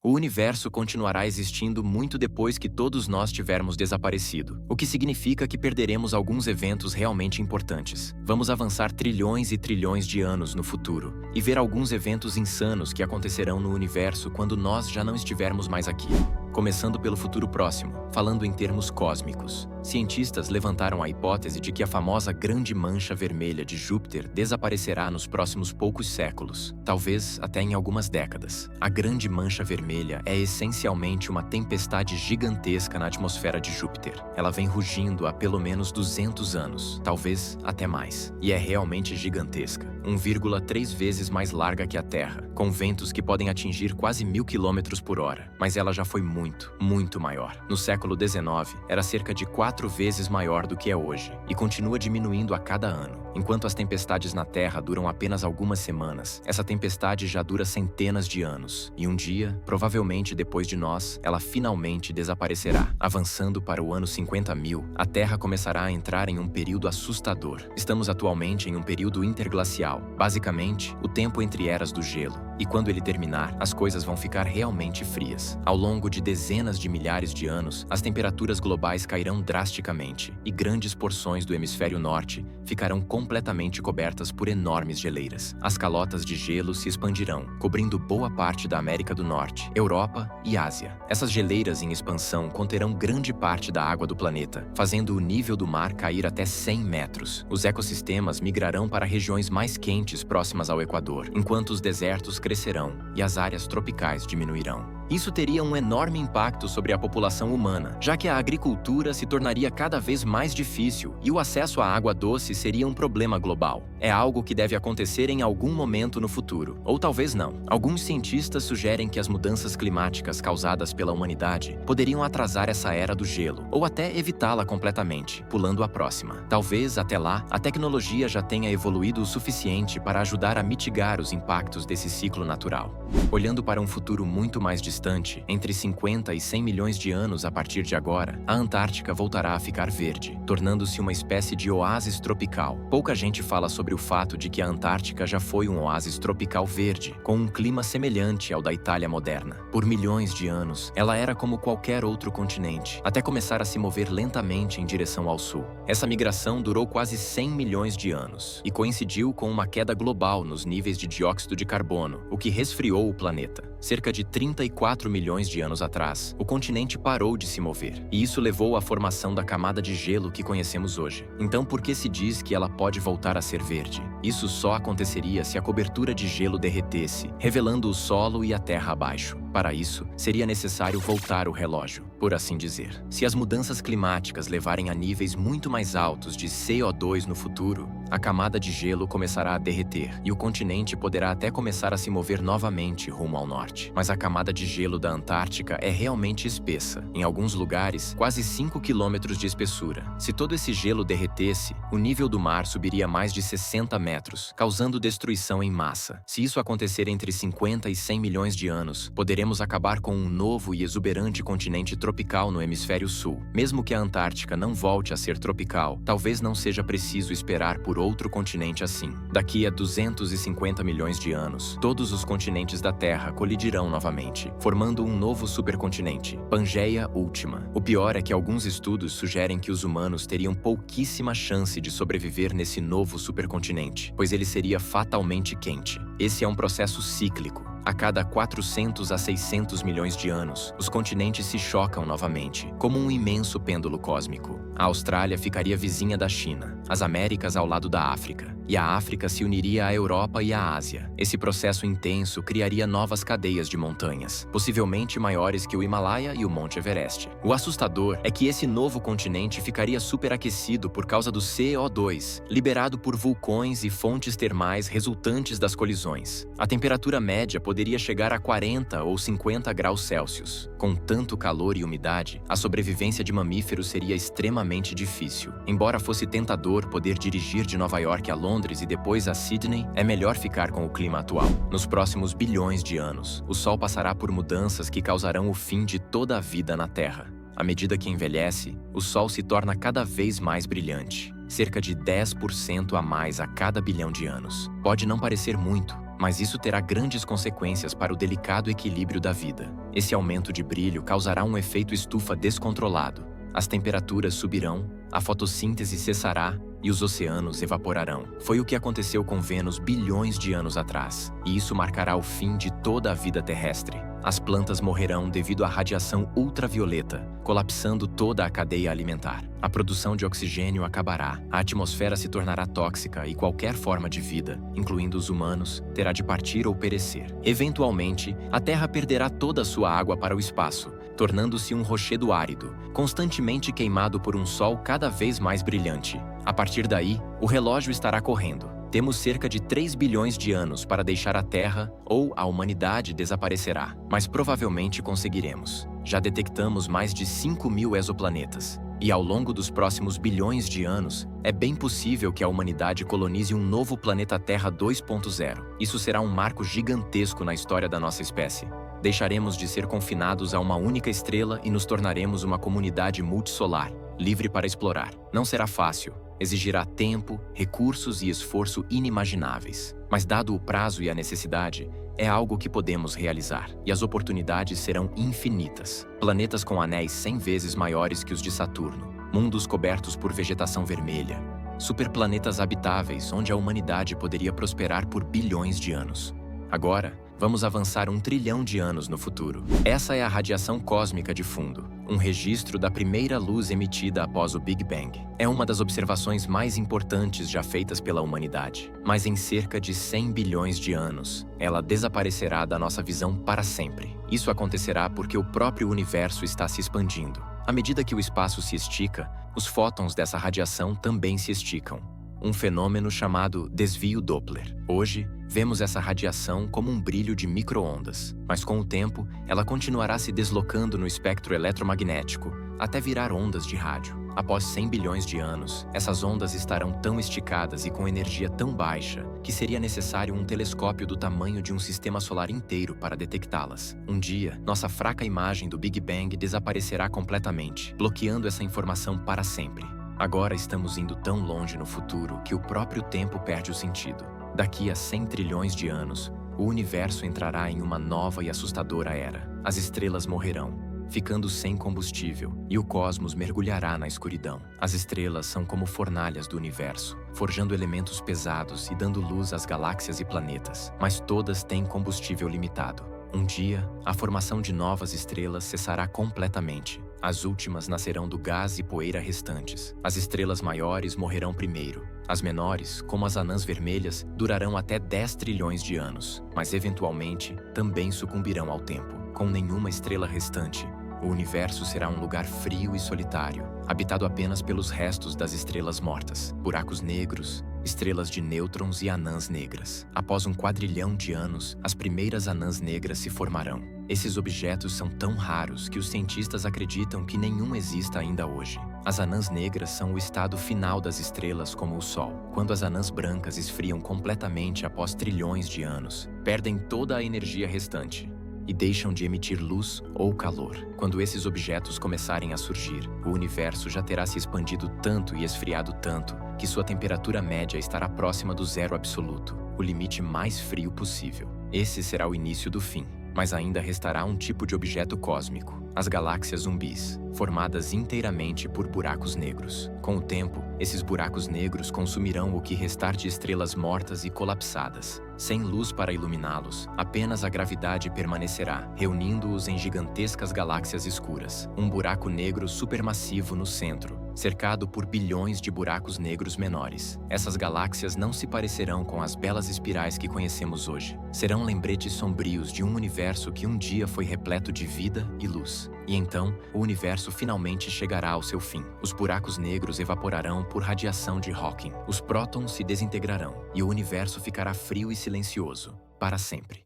O universo continuará existindo muito depois que todos nós tivermos desaparecido, o que significa que perderemos alguns eventos realmente importantes. Vamos avançar trilhões e trilhões de anos no futuro e ver alguns eventos insanos que acontecerão no universo quando nós já não estivermos mais aqui. Começando pelo futuro próximo, falando em termos cósmicos. Cientistas levantaram a hipótese de que a famosa Grande Mancha Vermelha de Júpiter desaparecerá nos próximos poucos séculos, talvez até em algumas décadas. A Grande Mancha Vermelha é essencialmente uma tempestade gigantesca na atmosfera de Júpiter. Ela vem rugindo há pelo menos 200 anos, talvez até mais. E é realmente gigantesca, 1,3 vezes mais larga que a Terra, com ventos que podem atingir quase 1000 km por hora. Mas ela já foi muito maior. No século XIX, era cerca de 4 vezes maior do que é hoje, e continua diminuindo a cada ano. Enquanto as tempestades na Terra duram apenas algumas semanas, essa tempestade já dura centenas de anos, e um dia, provavelmente depois de nós, ela finalmente desaparecerá. Avançando para o ano 50.000, a Terra começará a entrar em um período assustador. Estamos atualmente em um período interglacial, basicamente, o tempo entre eras do gelo. E quando ele terminar, as coisas vão ficar realmente frias. Ao longo de dezenas de milhares de anos, as temperaturas globais cairão drasticamente e grandes porções do hemisfério norte ficarão completamente cobertas por enormes geleiras. As calotas de gelo se expandirão, cobrindo boa parte da América do Norte, Europa e Ásia. Essas geleiras em expansão conterão grande parte da água do planeta, fazendo o nível do mar cair até 100 metros. Os ecossistemas migrarão para regiões mais quentes próximas ao Equador, enquanto os desertos crescerão e as áreas tropicais diminuirão. Isso teria um enorme impacto sobre a população humana, já que a agricultura se tornaria cada vez mais difícil e o acesso à água doce seria um problema global. É algo que deve acontecer em algum momento no futuro, ou talvez não. Alguns cientistas sugerem que as mudanças climáticas causadas pela humanidade poderiam atrasar essa era do gelo, ou até evitá-la completamente, pulando a próxima. Talvez, até lá, a tecnologia já tenha evoluído o suficiente para ajudar a mitigar os impactos desse ciclo natural. Olhando para um futuro muito mais distante, entre 50 e 100 milhões de anos a partir de agora, a Antártica voltará a ficar verde, tornando-se uma espécie de oásis tropical. Pouca gente fala sobre o fato de que a Antártica já foi um oásis tropical verde, com um clima semelhante ao da Itália moderna. Por milhões de anos, ela era como qualquer outro continente, até começar a se mover lentamente em direção ao sul. Essa migração durou quase 100 milhões de anos e coincidiu com uma queda global nos níveis de dióxido de carbono, o que resfriou o planeta. Cerca de 34 milhões de anos atrás, o continente parou de se mover, e isso levou à formação da camada de gelo que conhecemos hoje. Então, por que se diz que ela pode voltar a ser verde? Isso só aconteceria se a cobertura de gelo derretesse, revelando o solo e a terra abaixo. Para isso, seria necessário voltar o relógio, por assim dizer. Se as mudanças climáticas levarem a níveis muito mais altos de CO2 no futuro, a camada de gelo começará a derreter e o continente poderá até começar a se mover novamente rumo ao norte. Mas a camada de gelo da Antártica é realmente espessa, em alguns lugares, quase 5 quilômetros de espessura. Se todo esse gelo derretesse, o nível do mar subiria mais de 60 metros, causando destruição em massa. Se isso acontecer entre 50 e 100 milhões de anos, poderemos acabar com um novo e exuberante continente tropical no hemisfério sul. Mesmo que a Antártica não volte a ser tropical, talvez não seja preciso esperar por outro continente assim. Daqui a 250 milhões de anos, todos os continentes da Terra colidirão novamente, formando um novo supercontinente, Pangeia Última. O pior é que alguns estudos sugerem que os humanos teriam pouquíssima chance de sobreviver nesse novo supercontinente, pois ele seria fatalmente quente. Esse é um processo cíclico. A cada 400 a 600 milhões de anos, os continentes se chocam novamente, como um imenso pêndulo cósmico. A Austrália ficaria vizinha da China, as Américas ao lado da África, e a África se uniria à Europa e à Ásia. Esse processo intenso criaria novas cadeias de montanhas, possivelmente maiores que o Himalaia e o Monte Everest. O assustador é que esse novo continente ficaria superaquecido por causa do CO2, liberado por vulcões e fontes termais resultantes das colisões. A temperatura média poderia chegar a 40 ou 50 graus Celsius. Com tanto calor e umidade, a sobrevivência de mamíferos seria extremamente difícil. Embora fosse tentador poder dirigir de Nova York a Londres e depois a Sydney, é melhor ficar com o clima atual. Nos próximos bilhões de anos, o Sol passará por mudanças que causarão o fim de toda a vida na Terra. À medida que envelhece, o Sol se torna cada vez mais brilhante, cerca de 10% a mais a cada bilhão de anos. Pode não parecer muito, mas isso terá grandes consequências para o delicado equilíbrio da vida. Esse aumento de brilho causará um efeito estufa descontrolado. As temperaturas subirão, a fotossíntese cessará e os oceanos evaporarão. Foi o que aconteceu com Vênus bilhões de anos atrás, e isso marcará o fim de toda a vida terrestre. As plantas morrerão devido à radiação ultravioleta, colapsando toda a cadeia alimentar. A produção de oxigênio acabará, a atmosfera se tornará tóxica e qualquer forma de vida, incluindo os humanos, terá de partir ou perecer. Eventualmente, a Terra perderá toda a sua água para o espaço, tornando-se um rochedo árido, constantemente queimado por um sol cada vez mais brilhante. A partir daí, o relógio estará correndo. Temos cerca de 3 bilhões de anos para deixar a Terra ou a humanidade desaparecerá, mas provavelmente conseguiremos. Já detectamos mais de 5.000 exoplanetas, e ao longo dos próximos bilhões de anos, é bem possível que a humanidade colonize um novo planeta Terra 2.0. Isso será um marco gigantesco na história da nossa espécie. Deixaremos de ser confinados a uma única estrela e nos tornaremos uma comunidade multissolar, livre para explorar. Não será fácil. Exigirá tempo, recursos e esforço inimagináveis. Mas dado o prazo e a necessidade, é algo que podemos realizar. E as oportunidades serão infinitas. Planetas com anéis 100 vezes maiores que os de Saturno. Mundos cobertos por vegetação vermelha. Superplanetas habitáveis onde a humanidade poderia prosperar por bilhões de anos. Agora, vamos avançar 1 trilhão de anos no futuro. Essa é a radiação cósmica de fundo, um registro da primeira luz emitida após o Big Bang. É uma das observações mais importantes já feitas pela humanidade. Mas em cerca de 100 bilhões de anos, ela desaparecerá da nossa visão para sempre. Isso acontecerá porque o próprio universo está se expandindo. À medida que o espaço se estica, os fótons dessa radiação também se esticam. Um fenômeno chamado desvio Doppler. Hoje, vemos essa radiação como um brilho de micro-ondas, mas com o tempo, ela continuará se deslocando no espectro eletromagnético até virar ondas de rádio. Após 100 bilhões de anos, essas ondas estarão tão esticadas e com energia tão baixa que seria necessário um telescópio do tamanho de um sistema solar inteiro para detectá-las. Um dia, nossa fraca imagem do Big Bang desaparecerá completamente, bloqueando essa informação para sempre. Agora estamos indo tão longe no futuro que o próprio tempo perde o sentido. Daqui a 100 trilhões de anos, o universo entrará em uma nova e assustadora era. As estrelas morrerão, ficando sem combustível, e o cosmos mergulhará na escuridão. As estrelas são como fornalhas do universo, forjando elementos pesados e dando luz às galáxias e planetas, mas todas têm combustível limitado. Um dia, a formação de novas estrelas cessará completamente. As últimas nascerão do gás e poeira restantes. As estrelas maiores morrerão primeiro. As menores, como as anãs vermelhas, durarão até 10 trilhões de anos, mas eventualmente também sucumbirão ao tempo. Com nenhuma estrela restante, o universo será um lugar frio e solitário, habitado apenas pelos restos das estrelas mortas, buracos negros, estrelas de nêutrons e anãs negras. Após 1 quadrilhão de anos, as primeiras anãs negras se formarão. Esses objetos são tão raros que os cientistas acreditam que nenhum exista ainda hoje. As anãs negras são o estado final das estrelas como o Sol. Quando as anãs brancas esfriam completamente após trilhões de anos, perdem toda a energia restante e deixam de emitir luz ou calor. Quando esses objetos começarem a surgir, o universo já terá se expandido tanto e esfriado tanto que sua temperatura média estará próxima do zero absoluto, o limite mais frio possível. Esse será o início do fim, mas ainda restará um tipo de objeto cósmico, as galáxias zumbis, formadas inteiramente por buracos negros. Com o tempo, esses buracos negros consumirão o que restar de estrelas mortas e colapsadas. Sem luz para iluminá-los, apenas a gravidade permanecerá, reunindo-os em gigantescas galáxias escuras. Um buraco negro supermassivo no centro, cercado por bilhões de buracos negros menores. Essas galáxias não se parecerão com as belas espirais que conhecemos hoje. Serão lembretes sombrios de um universo que um dia foi repleto de vida e luz. E então, o universo finalmente chegará ao seu fim. Os buracos negros evaporarão por radiação de Hawking. Os prótons se desintegrarão e o universo ficará frio e silencioso para sempre.